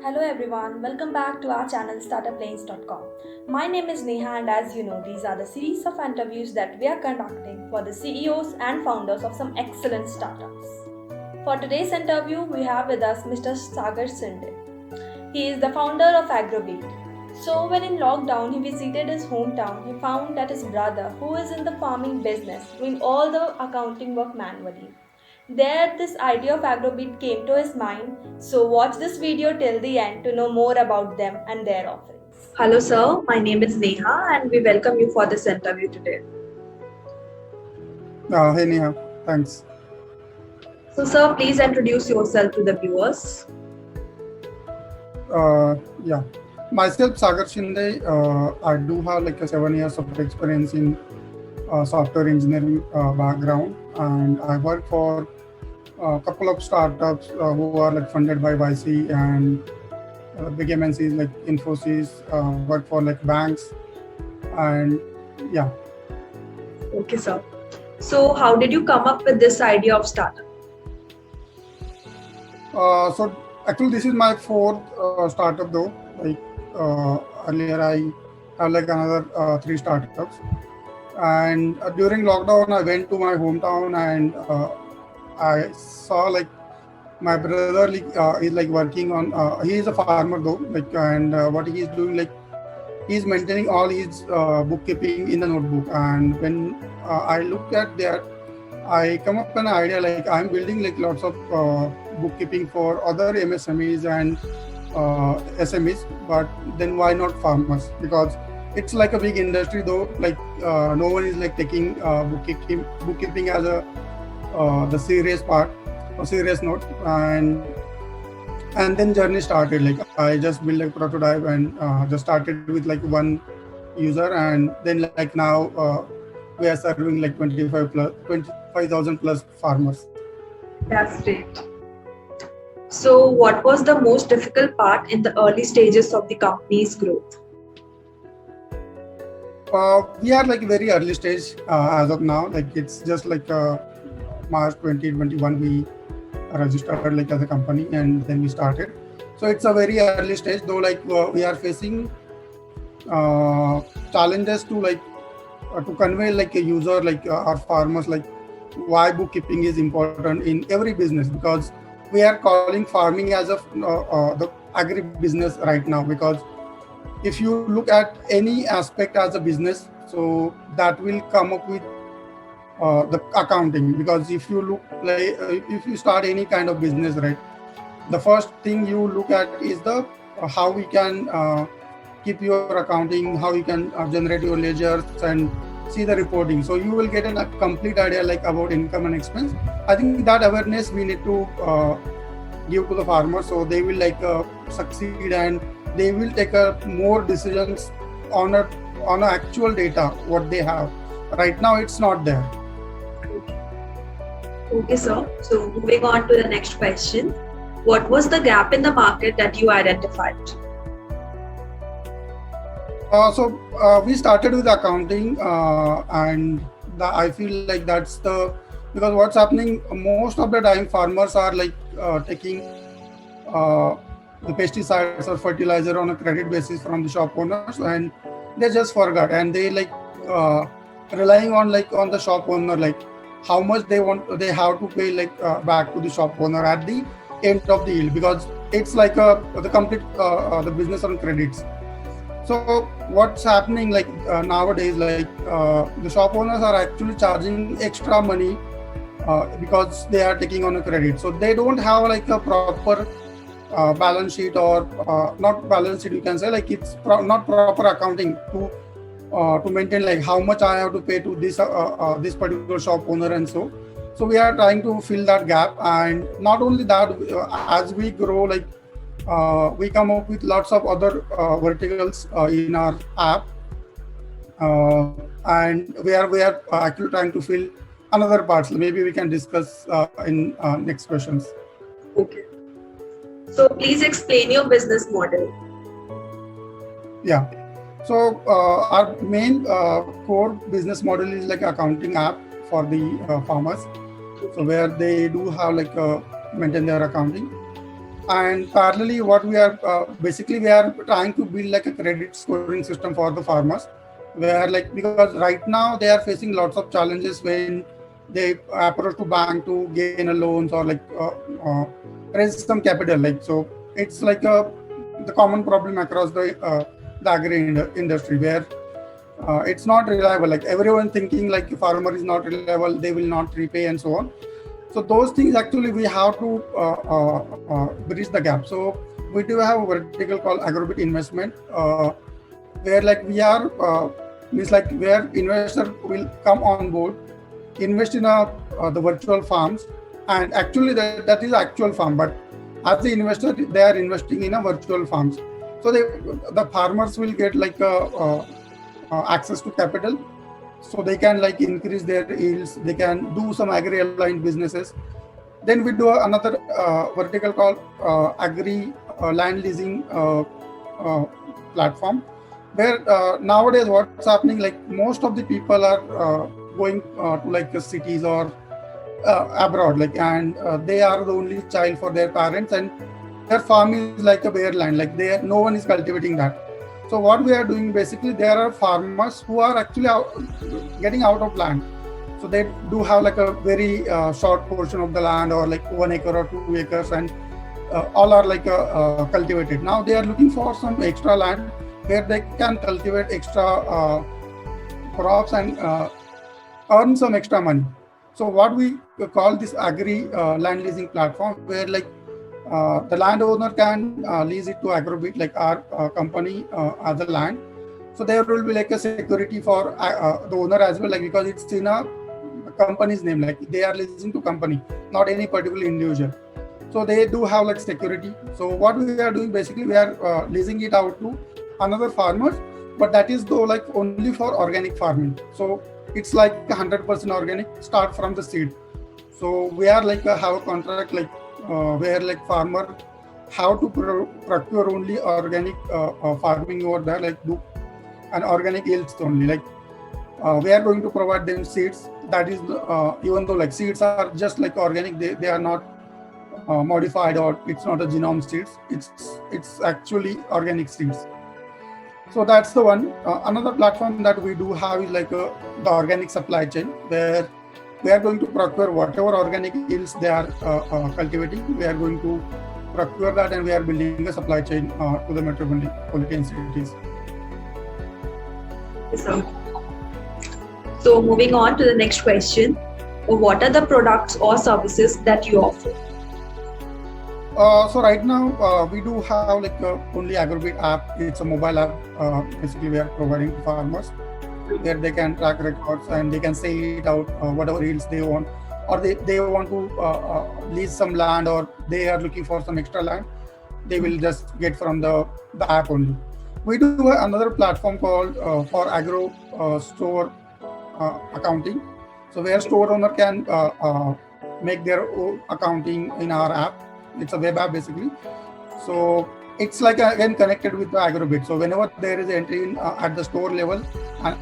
Hello everyone, welcome back to our channel startuplanes.com. My name is Neha and as you know, these are the series of interviews that we are conducting for the CEOs and founders of some excellent startups. For today's interview, we have with us Mr. Sagar Sinde. He is the founder of Agrobeat. So when in lockdown he visited his hometown, he found that his brother, who is in the farming business, doing all the accounting work manually. There, this idea of Agrobeat came to his mind. So, watch this video till the end to know more about them and their offerings. Hello, sir. My name is Neha, and we welcome you for this interview today. Hey Neha, thanks. So, sir, please introduce yourself to the viewers. Yeah, myself Sagar Shinde. I do have like a 7 years of experience in software engineering background, and I work for a couple of startups who are like funded by YC and big MNCs like Infosys. Work for like banks, and yeah. Okay, sir. So, how did you come up with this idea of startup? So actually, this is my fourth startup though. Like earlier, I have like another three startups. And during lockdown, I went to my hometown and I saw like my brother is like working on. He is a farmer though, like and what he is doing like he's maintaining all his bookkeeping in the notebook. And when I looked at that, I come up with an idea like I'm building like lots of bookkeeping for other MSMEs and SMEs, but then why not farmers? Because it's like a big industry though. Like no one is like taking bookkeeping as a the serious part or serious note, and then journey started. Like I just built a prototype and just started with like one user, and then like now we are serving like 25,000 plus farmers. That's great. So, what was the most difficult part in the early stages of the company's growth? We are like very early stage as of now. Like it's just like March 2021 we registered like as a company and then we started. So it's a very early stage though. Like we are facing challenges to like to convey like a user like our farmers like why bookkeeping is important in every business, because we are calling farming as of the agri business right now. Because if you look at any aspect as a business, so that will come up with the accounting. Because if you look like if you start any kind of business, right, the first thing you look at is the how we can keep your accounting, how you can generate your ledgers and see the reporting. So you will get a complete idea like about income and expense. I think that awareness we need to give to the farmers, so they will like succeed and they will take more decisions on a actual data what they have. Right now it's not there. Okay, sir. So, moving on to the next question. What was the gap in the market that you identified? We started with accounting, and I feel like that's the because what's happening most of the time farmers are like taking the pesticides or fertilizer on a credit basis from the shop owners, and they just forgot and they like uh, relying on like on the shop owner like how much they have to pay like back to the shop owner at the end of the yield, because it's like the complete the business on credits. So what's happening like nowadays, like the shop owners are actually charging extra money because they are taking on a credit. So they don't have like a proper balance sheet or not balance sheet. You can say like it's not proper accounting to maintain like how much I have to pay to this particular shop owner and so. So we are trying to fill that gap, and not only that, as we grow, like we come up with lots of other verticals in our app, and we are actually trying to fill another parts. Maybe we can discuss in next questions. Okay. So, please explain your business model. Yeah. So our main core business model is like accounting app for the farmers. So where they do have like maintain their accounting. And parallelly, what we are basically we are trying to build like a credit scoring system for the farmers, where like because right now they are facing lots of challenges when they approach to bank to gain a loans or like raise some capital. Like so, it's like the common problem across the industry where it's not reliable. Like everyone thinking like farmer is not reliable, they will not repay and so on. So those things actually we have to bridge the gap. So we do have a vertical called Agrobit Investment, where like we are means like where investor will come on board, invest in the virtual farms, and actually that is actual farm, but as the investor they are investing in a virtual farms. So the farmers will get like access to capital, so they can like increase their yields, they can do some agri aligned businesses. Then we do another vertical called agri land leasing platform, where nowadays what's happening, like most of the people are going to like the cities or abroad, like and they are the only child for their parents, and their farm is like a bare land, like no one is cultivating that. So what we are doing basically, there are farmers who are actually getting out of land. So they do have like a very short portion of the land, or like 1 acre or 2 acres, and all are like cultivated. Now they are looking for some extra land where they can cultivate extra crops and earn some extra money. So what we call this agri land leasing platform, where like the landowner can lease it to Agrobit, like our company, as a land. So there will be like a security for the owner as well, like because it's in a company's name, like they are leasing to company, not any particular individual. So they do have like security. So what we are doing basically, we are leasing it out to another farmers, but that is though like only for organic farming. So it's like 100% organic, start from the seed. So we are like have a contract like where like farmer have to procure only organic farming over there, like do an organic yields only. Like we are going to provide them seeds. That is even though like seeds are just like organic, they are not modified, or it's not a genome seeds. It's actually organic seeds. So that's the one. Another platform that we do have is like the organic supply chain, where we are going to procure whatever organic yields they are cultivating. We are going to procure that, and we are building a supply chain to the metropolitan cities. So moving on to the next question, what are the products or services that you offer? So right now we do have like only Agrobit app. It's a mobile app. Basically, we are providing to farmers where they can track records and they can say it out whatever yields they want, or they want to lease some land, or they are looking for some extra land. They will just get from the app only. We do have another platform called for agro store accounting. So where store owner can make their own accounting in our app. It's a web app basically. So it's like again connected with the Agrobit. So whenever there is entry in, at the store level, and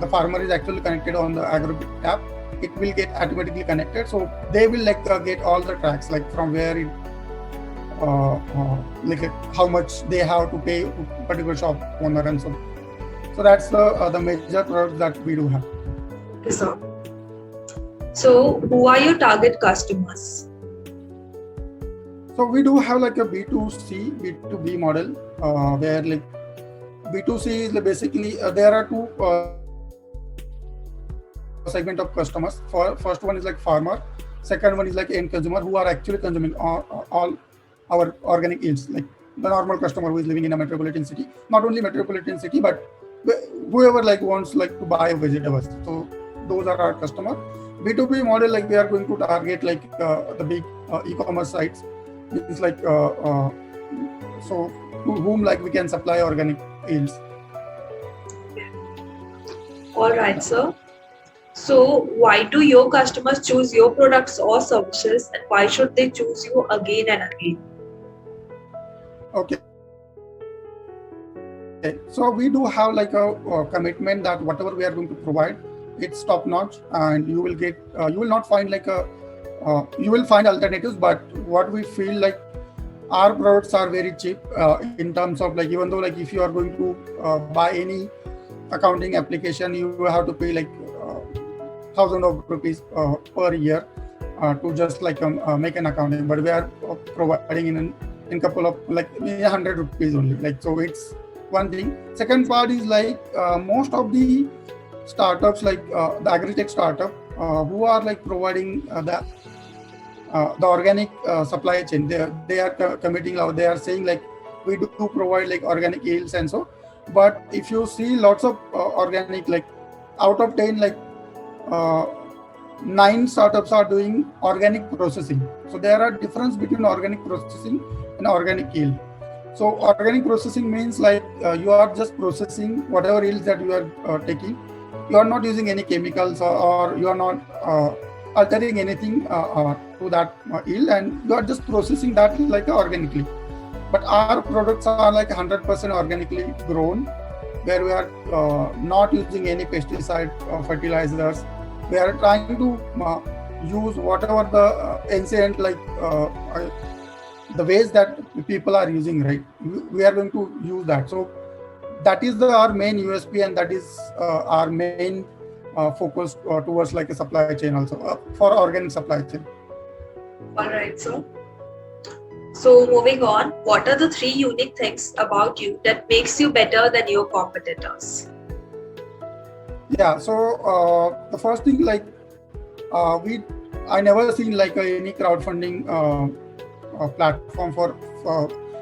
the farmer is actually connected on the Agrobit app, it will get automatically connected. So they will like get all the tracks, like from where it, like how much they have to pay to particular shop owner and so. So that's the major products that we do have. Okay, sir. So who are your target customers? So we do have like a B2C, B2B model, where like B2C is like basically there are two segment of customers. First one is like farmer, second one is like end consumer, who are actually consuming all our organic yields, like the normal customer who is living in a metropolitan city, not only metropolitan city, but whoever like wants like to buy vegetables. So those are our customer. B2B model, like we are going to target like the big e-commerce sites. It's like so to whom like we can supply organic yields. All right, sir. So why do your customers choose your products or services, and why should they choose you again and again? Okay. So we do have like a commitment that whatever we are going to provide, it's top notch, and you will get you will not find like you will find alternatives, but what we feel like our products are very cheap in terms of like, even though like if you are going to buy any accounting application, you have to pay like thousand of rupees per year to just like make an accounting, but we are providing in couple of like 100 rupees only, like, so it's one thing. Second part is like most of the startups like the agri-tech startup who are like providing the organic supply chain, they are committing out, they are saying like we do provide like organic yields and so, but if you see lots of organic, like out of 10, like uh, 9 startups are doing organic processing. So there are difference between organic processing and organic yield. So organic processing means like you are just processing whatever yields that you are taking. You are not using any chemicals, or you are not altering anything to that yield, and you are just processing that like organically. But our products are like 100% organically grown, where we are not using any pesticide fertilizers. We are trying to use whatever the ancient like the ways that people are using, right? We are going to use that. So that is our main USP, and that is our main focus towards like a supply chain also for organic supply chain. All right, so moving on, what are the 3 unique things about you that makes you better than your competitors? Yeah, so the first thing, like we I never seen like any crowdfunding platform for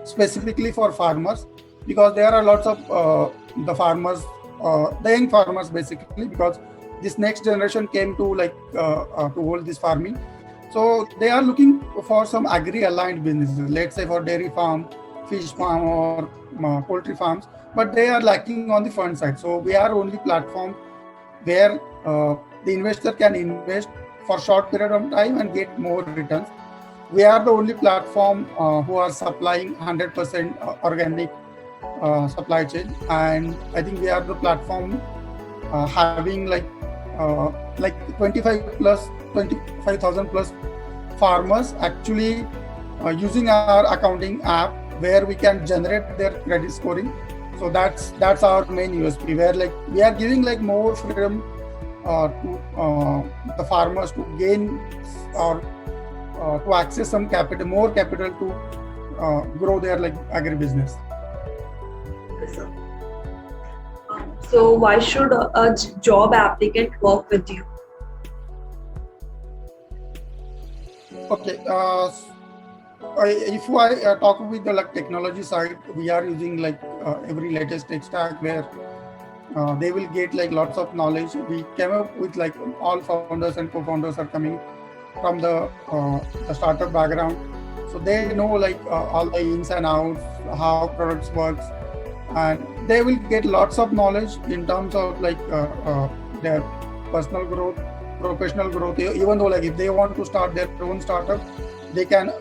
specifically for farmers, because there are lots of the farmers, the young farmers basically, because this next generation came to like to hold this farming. So they are looking for some agri-aligned businesses, let's say for dairy farm, fish farm, or poultry farms, but they are lacking on the fund side. So we are only platform where the investor can invest for short period of time and get more returns. We are the only platform who are supplying 100% organic supply chain, and I think we are the platform having like 25,000 plus farmers actually using our accounting app, where we can generate their credit scoring. So that's our main USP, where like we are giving like more freedom to the farmers to gain or to access some capital, more capital to grow their like agribusiness. So why should a job applicant work with you? Okay, if I talk with the like technology side, we are using like every latest tech stack, where they will get like lots of knowledge. We came up with like all founders and co-founders are coming from the startup background, so they know like all the ins and outs, how products works, and they will get lots of knowledge in terms of like their personal growth, professional growth. Even though like if they want to start their own startup, they can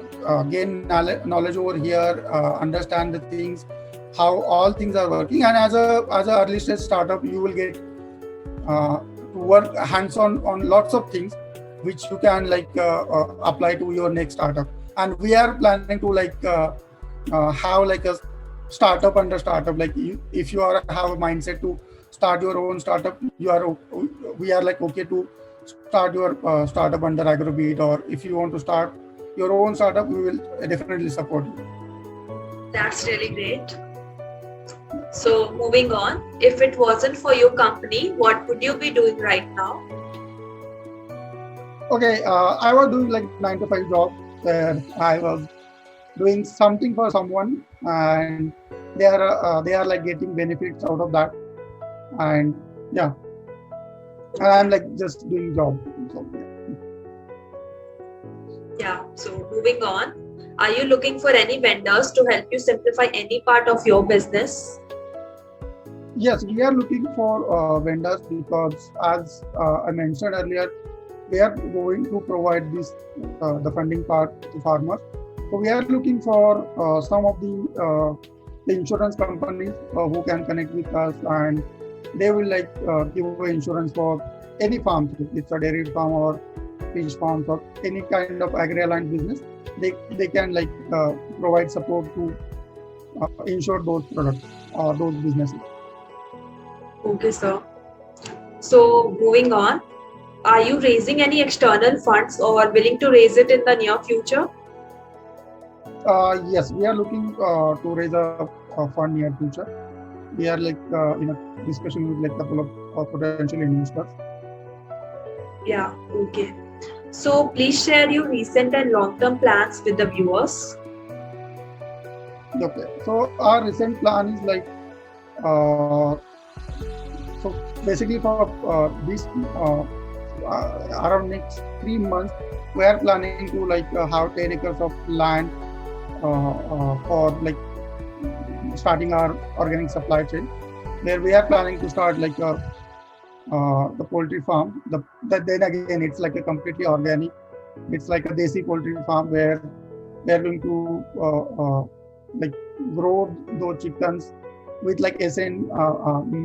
gain knowledge over here, understand the things, how all things are working. And as a early stage startup, you will get to work hands on lots of things which you can like apply to your next startup. And we are planning to like have like a startup under startup. Like if you are have a mindset to start your own startup, we are like okay to start your startup under Agrobeat, or if you want to start your own startup, we will definitely support you. That's really great. So moving on, if it wasn't for your company, what would you be doing right now? Okay, I was doing like 9 to 5 job, where I was doing something for someone, and they are like getting benefits out of that, and yeah, and I'm like just doing job. So, Yeah, so moving on, are you looking for any vendors to help you simplify any part of your business? yes, we are looking for vendors, because as I mentioned earlier, we are going to provide this the funding part to farmers. So we are looking for some of the insurance companies who can connect with us, and they will like give insurance for any farm. It's a dairy farm or fish farms or any kind of agri-aligned business, they can like provide support to ensure those products or those businesses. Okay, sir. So moving on, are you raising any external funds or willing to raise it in the near future? Yes, we are looking to raise a fund near future. We are like in a discussion with like a couple of potential investors. Yeah, okay. So please share your recent and long-term plans with the viewers. Okay, so our recent plan is like uh, so basically for this around next 3 months, we are planning to like have 10 acres of land for like starting our organic supply chain, where we are planning to start like the poultry farm. Then again, it's like a completely organic. It's like a desi poultry farm where they are going to like grow those chickens with like SN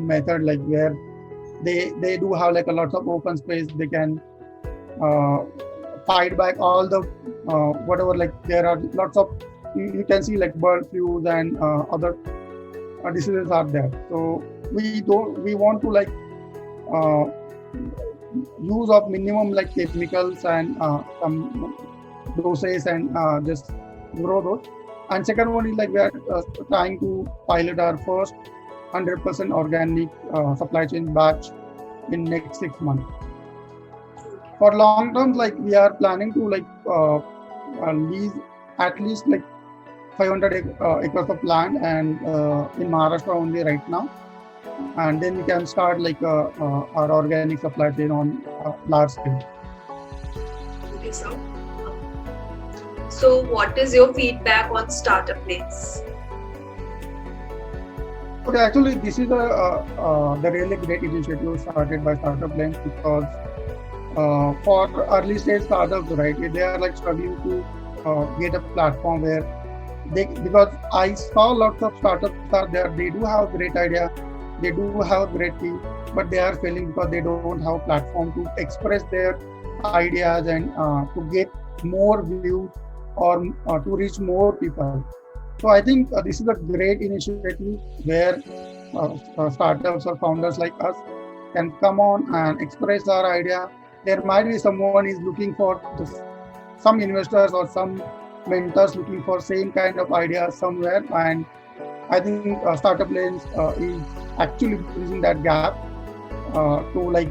method, like where they do have like a lot of open space. They can uh, fight back all the whatever, like there are lots of, you can see like bird flu and other diseases are there. So we want to like uh, use of minimum like chemicals and some doses and just grow those. And second one is like we are trying to pilot our first 100% organic supply chain batch in next 6 months. For long term, like we are planning to like lease at least like 500 acres of land and in Maharashtra only right now, and then we can start like our organic supply chain on large scale. Okay, sir. So what is your feedback on startup planes? Okay, actually, this is the really great initiative started by Startup Lanes, because for early stage startups, right, they are like struggling to get a platform where because I saw lots of startups are there, they do have great idea, they do have great team, but they are failing because they don't have a platform to express their ideas and to get more views or to reach more people. So I think this is a great initiative where startups or founders like us can come on and express our idea. There might be someone is looking for some investors or some mentors looking for same kind of ideas somewhere, and I think Startup Lanes is actually bridging that gap to like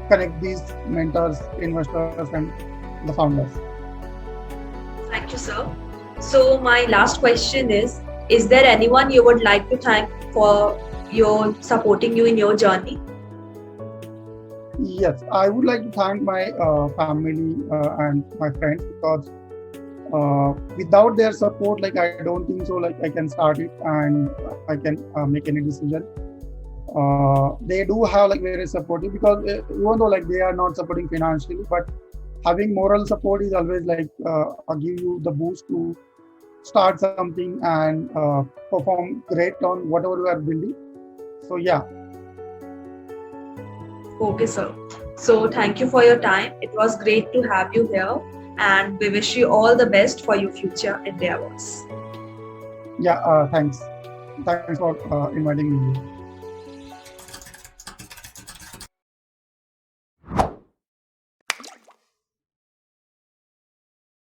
connect these mentors, investors, and the founders. Thank you, sir. So my last question is there anyone you would like to thank for your supporting you in your journey? Yes, I would like to thank my family and my friends, because without their support, like I don't think so like I can start it and I can make any decision. They do have like very supportive, because even though like they are not supporting financially, but having moral support is always like give you the boost to start something and perform great on whatever you are building. So yeah. Okay, sir. So thank you for your time. It was great to have you here, and we wish you all the best for your future endeavors. Yeah, thanks for inviting me.